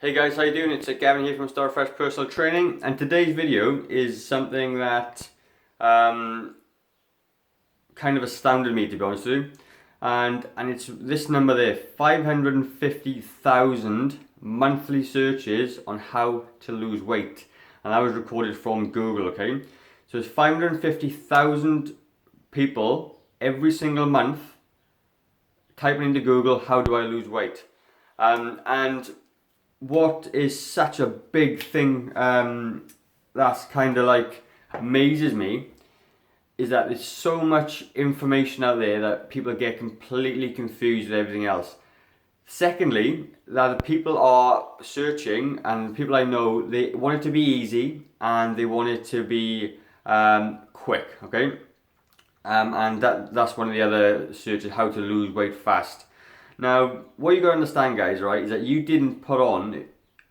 Hey guys, how you doing? It's Gavin here from Starfresh Personal Training, and today's video is something that kind of astounded me, to be honest with you. And it's this number there, 550,000 monthly searches on how to lose weight. And that was recorded from Google, okay? So it's 550,000 people every single month typing into Google, how do I lose weight? And what is such a big thing that's kind of like amazes me is that there's so much information out there that people get completely confused with everything else. Secondly, that the people are searching, and people I know, they want it to be easy and they want it to be quick, okay? And that's one of the other searches, how to lose weight fast. Now, what you got to understand, guys, right, is that you didn't put on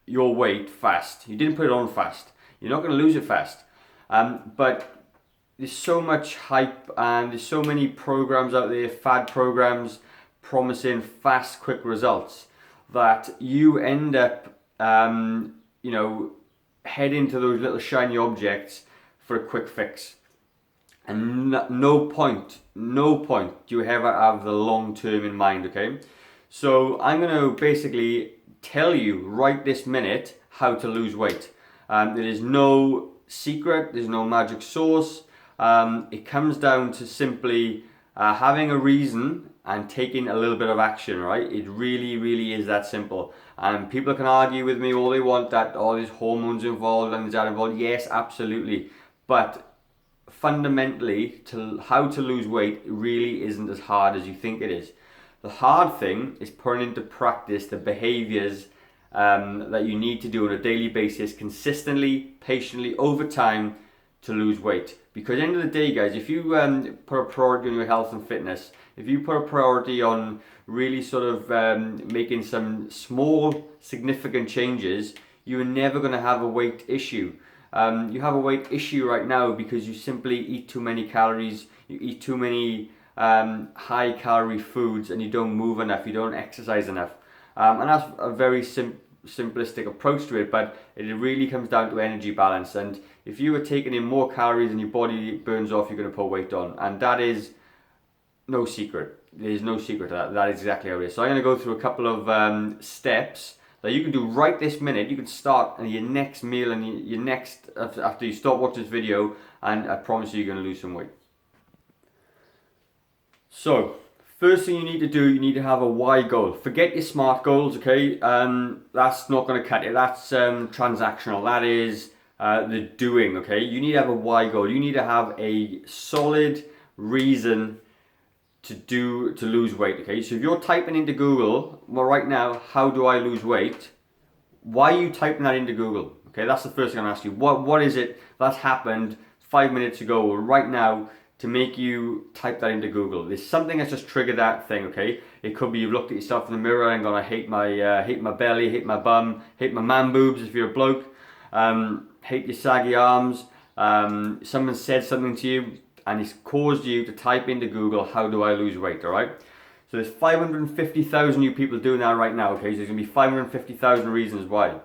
your weight fast. You didn't put it on fast. You're not going to lose it fast. But there's so much hype and there's so many programs out there, fad programs, promising fast, quick results, that you end up, heading to those little shiny objects for a quick fix. And no point do you ever have the long term in mind, okay? So I'm going to basically tell you right this minute how to lose weight. There is no secret, there's no magic sauce. It comes down to simply having a reason and taking a little bit of action, right? It really is that simple. And people can argue with me all they want that, oh, there's hormones involved and there's that involved. Yes, absolutely. But fundamentally, how to lose weight really isn't as hard as you think it is. The hard thing is putting into practice the behaviors that you need to do on a daily basis, consistently, patiently, over time, to lose weight. Because at the end of the day, guys, if you put a priority on your health and fitness, if you put a priority on really sort of making some small, significant changes, you're never going to have a weight issue. You have a weight issue right now because you simply eat too many calories, you eat too many high calorie foods, and you don't move enough, you don't exercise enough. And that's a very simplistic approach to it, but it really comes down to energy balance. And if you are taking in more calories than your body burns off, you're going to put weight on. And that is no secret. There's no secret to that. That is exactly how it is. So I'm going to go through a couple of steps that you can do right this minute. You can start on your next meal and your next, after you stop watching this video, and I promise you're going to lose some weight. So, first thing you need to do, you need to have a why goal. Forget your SMART goals, okay? That's not going to cut it. That's transactional. That is the doing, okay? You need to have a why goal. You need to have a solid reason to lose weight, okay? So if you're typing into Google, well, right now, how do I lose weight? Why are you typing that into Google? Okay, that's the first thing I'm gonna ask you. What is it that's happened 5 minutes ago or right now to make you type that into Google? There's something that's just triggered that thing, okay? It could be you've looked at yourself in the mirror and gone, I hate my belly, hate my bum, hate my man boobs if you're a bloke, hate your saggy arms. Someone said something to you and it's caused you to type into Google, how do I lose weight, all right? So there's 550,000 new people doing that right now, okay? So there's gonna be 550,000 reasons why.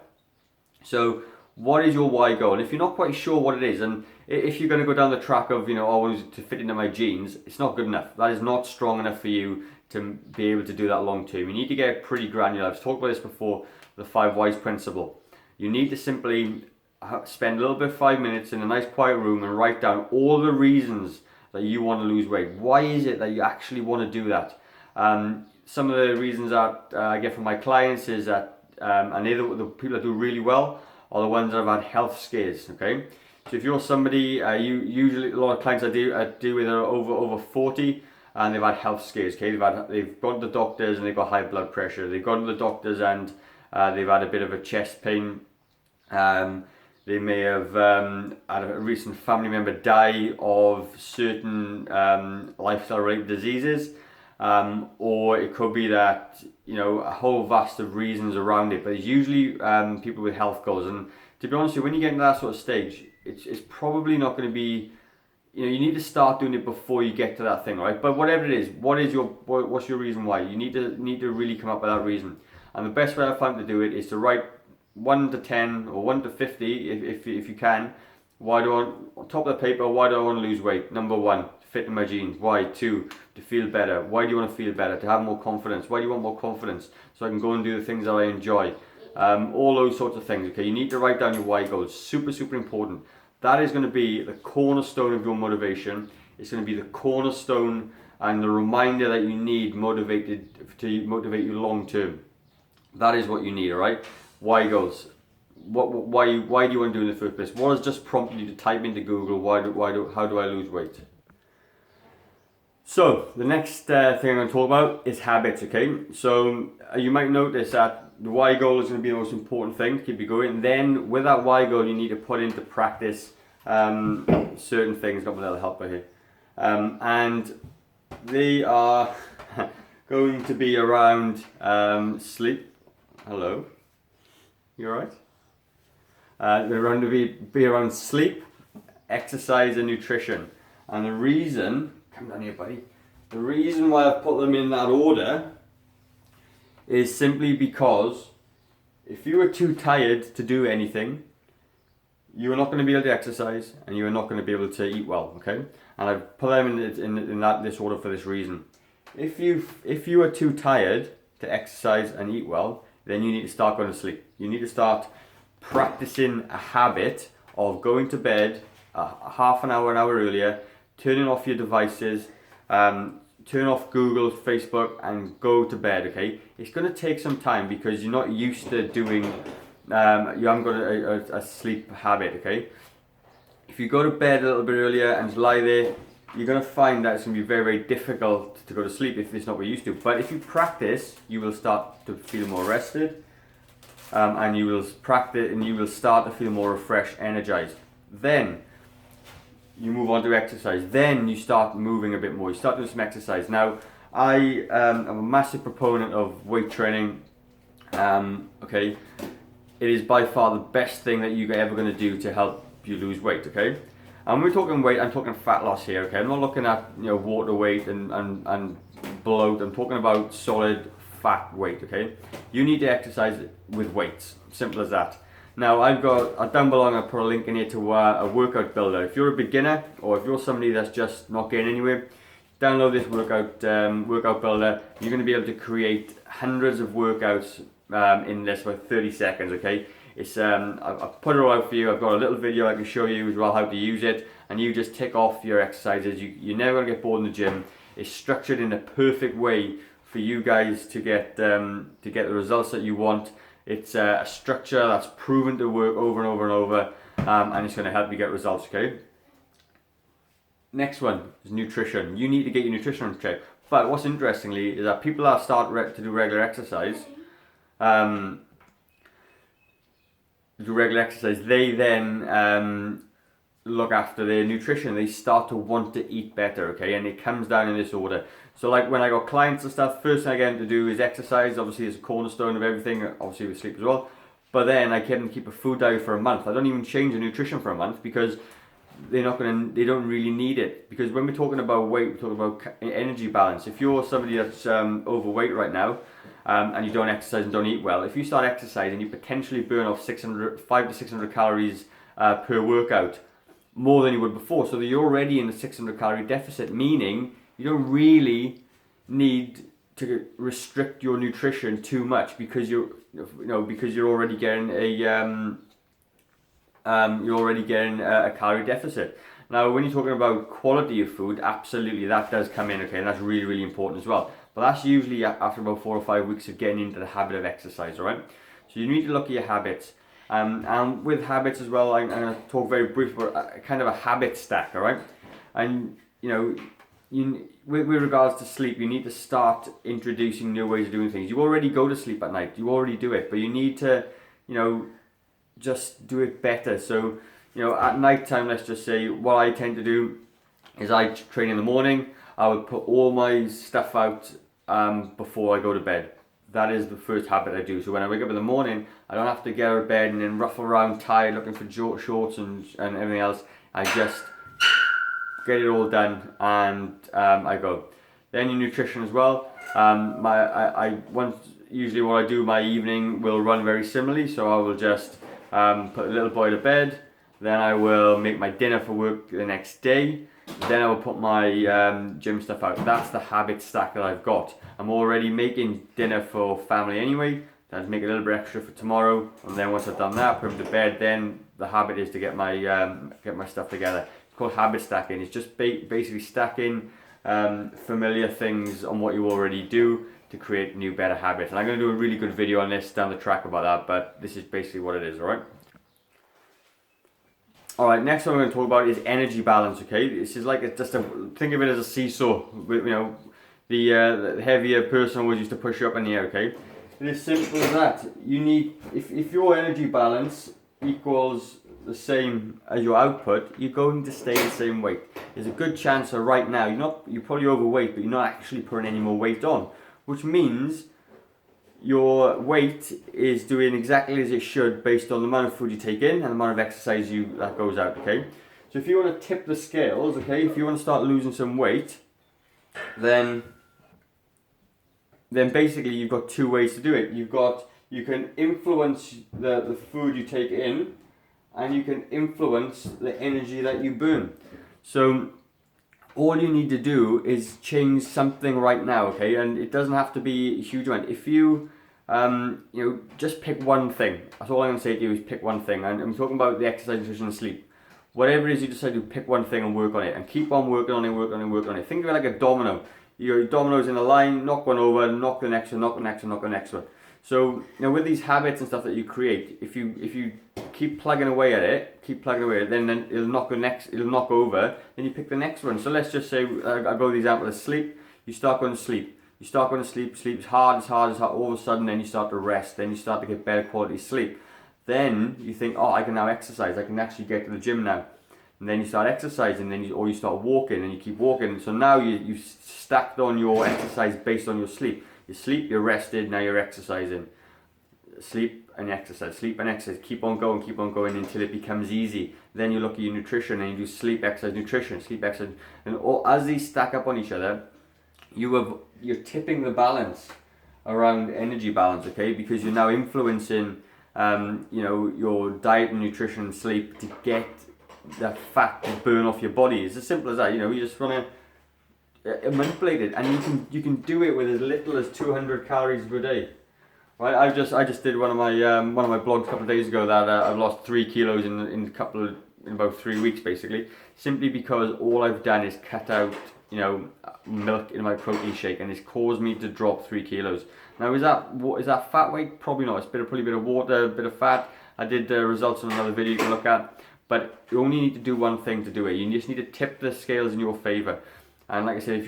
So what is your why goal? And if you're not quite sure what it is, and if you're gonna go down the track of, I want to fit into my jeans, it's not good enough. That is not strong enough for you to be able to do that long term. You need to get pretty granular. I've talked about this before, the 5 whys principle. You need to simply spend a little bit, 5 minutes in a nice quiet room and write down all the reasons that you want to lose weight. Why is it that you actually want to do that? Some of the reasons that I get from my clients is that, and they're the people that do really well, are the ones that have had health scares, okay? So if you're somebody, usually a lot of clients I deal with are over 40 and they've had health scares, okay? They've gone to the doctors and they've got high blood pressure. They've gone to the doctors and they've had a bit of a chest pain. They may have had a recent family member die of certain lifestyle-related diseases, or it could be that, a whole vast of reasons around it. But it's usually people with health goals. And to be honest with you, when you get into that sort of stage, it's probably not going to be, you need to start doing it before you get to that thing, right? But whatever it is, what's your reason why? You need to really come up with that reason. And the best way I found to do it is to write 1 to 10 or 1 to 50 if you can. Why do I want, on top of the paper, why do I want to lose weight? Number 1, to fit in my jeans. Why? 2, to feel better. Why do you want to feel better? To have more confidence. Why do you want more confidence? So I can go and do the things that I enjoy. All those sorts of things. Okay, you need to write down your why goals. Super, super important. That is going to be the cornerstone of your motivation. It's going to be the cornerstone and the reminder that you need motivated to motivate you long term. That is what you need, all right? Why goals? Why do you want to do it in the first place? What has just prompted you to type into Google, how do I lose weight? So the next thing I'm going to talk about is habits, okay? So you might notice that the why goal is going to be the most important thing to keep you going. And then with that why goal, you need to put into practice certain things. Got my little helper here. And they are going to be around sleep. Hello, you alright? They're going to be around sleep, exercise and nutrition. And the reason, come down here buddy, the reason why I've put them in that order is simply because if you are too tired to do anything, you are not going to be able to exercise and you are not going to be able to eat well, okay? And I've put them in this order for this reason. If you are too tired to exercise and eat well, then you need to start going to sleep. You need to start practicing a habit of going to bed half an hour earlier, turning off your devices, turn off Google, Facebook, and go to bed, okay? It's going to take some time because you're not used to doing, you haven't got a sleep habit, okay? If you go to bed a little bit earlier and lie there, you're going to find that it's going to be very, very difficult to go to sleep if it's not what you're used to. But if you practice, you will start to feel more rested, and you will practice and you will start to feel more refreshed, energized. Then you move on to exercise. Then you start moving a bit more. You start doing some exercise. Now, I am a massive proponent of weight training. Okay, it is by far the best thing that you're ever going to do to help you lose weight. Okay, and when we're talking weight, I'm talking fat loss here. Okay, I'm not looking at water weight and bloat. I'm talking about solid fat weight. Okay, you need to exercise with weights. Simple as that. Now I've got down below. I'm gonna put a link in here to a workout builder. If you're a beginner or if you're somebody that's just not getting anywhere, download this workout builder. You're going to be able to create hundreds of workouts in less than 30 seconds. Okay, it's I've put it all out for you. I've got a little video I can show you as well how to use it, and you just tick off your exercises. You're never going to get bored in the gym. It's structured in a perfect way for you guys to get the results that you want. It's a structure that's proven to work over and over and over, and it's going to help you get results, okay? Next one is nutrition. You need to get your nutrition on check. But what's interestingly is that people that start to do regular exercise, they then look after their nutrition. They start to want to eat better, okay? And it comes down in this order. So like when I got clients and stuff, first thing I get them to do is exercise. Obviously it's a cornerstone of everything, obviously with sleep as well. But then I get them to keep a food diet for a month. I don't even change the nutrition for a month because they don't really need it. Because when we're talking about weight, we're talking about energy balance. If you're somebody that's overweight right now, and you don't exercise and don't eat well, if you start exercising, you potentially burn off 500 to 600 calories per workout, more than you would before. So that you're already in a 600 calorie deficit, meaning you don't really need to restrict your nutrition too much because you're already getting a calorie deficit. Now, when you're talking about quality of food, absolutely that does come in, okay, and that's really, really important as well. But that's usually after about 4 or 5 weeks of getting into the habit of exercise, all right? So you need to look at your habits. And with habits as well, I'm going to talk very briefly about kind of a habit stack, all right? And, with regards to sleep, you need to start introducing new ways of doing things. You already go to sleep at night. You already do it. But you need to, just do it better. So, at night time, let's just say, what I tend to do is I train in the morning. I would put all my stuff out before I go to bed. That is the first habit I do. So when I wake up in the morning, I don't have to get out of bed and then ruffle around tired looking for shorts and everything else. I just get it all done and I go. Then your nutrition as well. usually what I do my evening will run very similarly. So I will just put a little boy to bed, then I will make my dinner for work the next day, then I will put my gym stuff out. That's the habit stack that I've got. I'm already making dinner for family anyway. I'd make a little bit extra for tomorrow, and then once I've done that, put them to bed. Then the habit is to get my stuff together. It's called habit stacking. It's just basically stacking familiar things on what you already do to create new, better habits. And I'm going to do a really good video on this down the track about that, but this is basically what it is, alright? Alright, next one I'm going to talk about is energy balance, okay? This is like, think of it as a seesaw. You know, the heavier person always used to push you up in the air, okay? It is simple as that. You need, if your energy balance equals the same as your output, you're going to stay the same weight. There's a good chance that right now you're probably overweight, but you're not actually putting any more weight on, which means your weight is doing exactly as it should based on the amount of food you take in and the amount of exercise that goes out, okay? So if you want to tip the scales, okay, if you want to start losing some weight, then basically you've got two ways to do it. You can influence the food you take in, and you can influence the energy that you burn. So all you need to do is change something right now, okay? And it doesn't have to be a huge amount. If you just pick one thing. That's all I'm going to say to you is pick one thing. And I'm talking about the exercise, nutrition, and sleep. Whatever it is you decide to pick one thing and work on it, and keep on working on it. Think of it like a domino. Your dominoes in a line, knock one over, knock the next one, knock the next one, knock the next one. So with these habits and stuff that you create, if you keep plugging away at it, then it'll knock over, then you pick the next one. So let's just say I'll go with the example of sleep. You start going to sleep. Sleep's hard, all of a sudden then you start to rest, then you start to get better quality sleep. Then you think, oh, I can now exercise, I can actually get to the gym now. And then you start exercising, or you start walking, and you keep walking. So now you've stacked on your exercise based on your sleep. You sleep, you're rested, now you're exercising. Sleep and exercise, keep on going until it becomes easy. Then you look at your nutrition and you do sleep, exercise, nutrition, sleep, exercise. And as these stack up on each other, you're tipping the balance around energy balance, okay? Because you're now influencing your diet and nutrition and sleep to get the fat to burn off your body. It's as simple as that. You just want to manipulate it, and you can do it with as little as 200 calories per day. Right? I just did one of my blogs a couple of days ago that I've lost 3 kilos in about 3 weeks, basically, simply because all I've done is cut out milk in my protein shake, and it's caused me to drop 3 kilos. Now is that fat weight? Probably not. It's probably a bit of water, a bit of fat. I did the results on another video you can look at. But you only need to do one thing to do it. You just need to tip the scales in your favor. And like I said, if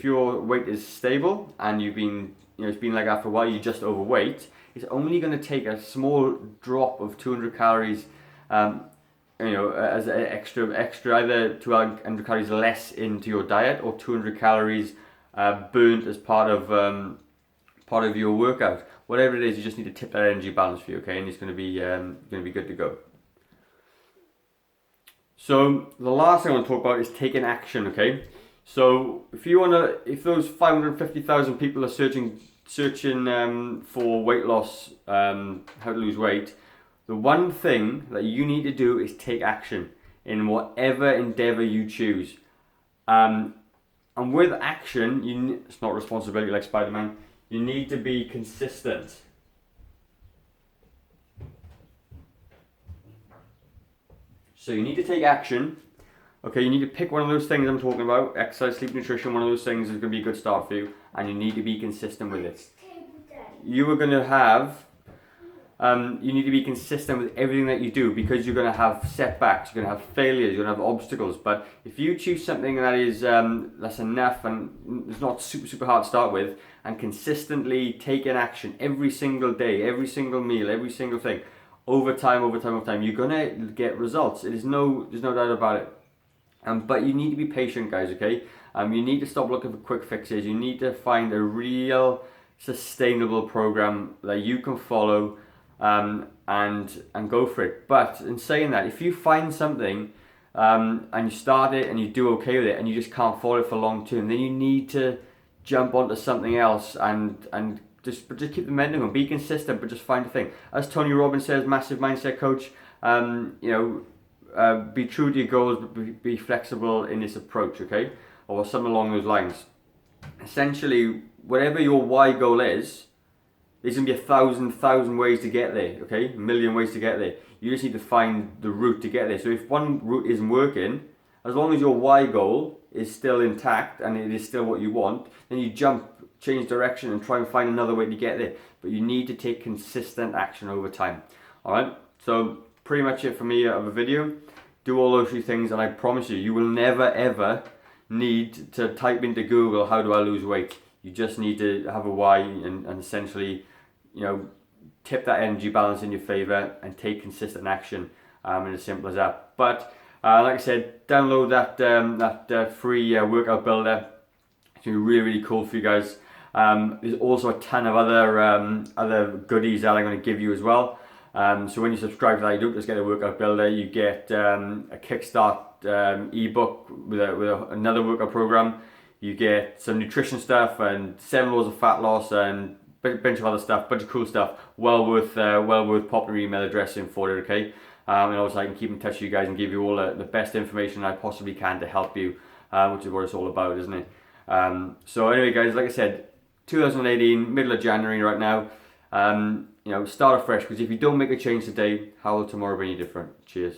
your weight is stable and it's been like that for a while, you're just overweight, it's only going to take a small drop of 200 calories, as an extra either 200 calories less into your diet, or 200 calories burnt as part of your workout. Whatever it is, you just need to tip that energy balance for you, okay? And it's going to be good to go. So the last thing I want to talk about is taking action, okay? So if those 550,000 people are searching for weight loss, how to lose weight, the one thing that you need to do is take action in whatever endeavor you choose. And with action, it's not responsibility like Spider-Man. You need to be consistent. So you need to take action. Okay, you need to pick one of those things I'm talking about. Exercise, sleep, nutrition, one of those things is going to be a good start for you. And you need to be consistent with it. You need to be consistent with everything that you do, because you're going to have setbacks, you're going to have failures, you're going to have obstacles. But if you choose something that is that's enough and it's not super hard to start with, and consistently take an action every single day, every single meal, every single thing, over time, you're gonna get results. There's no doubt about it. But you need to be patient, guys. Okay. You need to stop looking for quick fixes. You need to find a real sustainable program that you can follow, and go for it. But in saying that, if you find something and you start it and you do okay with it, and you just can't follow it for long term, then you need to jump onto something else and just keep the momentum going. Be consistent, but just find a thing. As Tony Robbins says, massive mindset coach. Be true to your goals, but be flexible in this approach. Okay, or something along those lines. Essentially, whatever your why goal is, there's gonna be 1,000 ways to get there. Okay, a million ways to get there. You just need to find the route to get there. So if one route isn't working, as long as your why goal is still intact and it is still what you want, then you change direction and try and find another way to get there. But you need to take consistent action over time. Alright, so pretty much it for me of a video. Do all those few things and I promise you, you will never ever need to type into Google, how do I lose weight? You just need to have a why and essentially, tip that energy balance in your favor and take consistent action, and as simple as that. But like I said, download that free workout builder. It's gonna be really cool for you guys. There's also a ton of other goodies that I'm going to give you as well. So when you subscribe to that, you don't just get a workout builder, you get a kickstart ebook with another workout program. You get some nutrition stuff and 7 laws of fat loss and a bunch of other stuff, bunch of cool stuff. Well worth popping your email address in for it, okay? And also I can keep in touch with you guys and give you all the best information I possibly can to help you, which is what it's all about, isn't it? So anyway, guys, like I said, 2018, middle of January right now. Start afresh, because if you don't make a change today, how will tomorrow be any different? Cheers.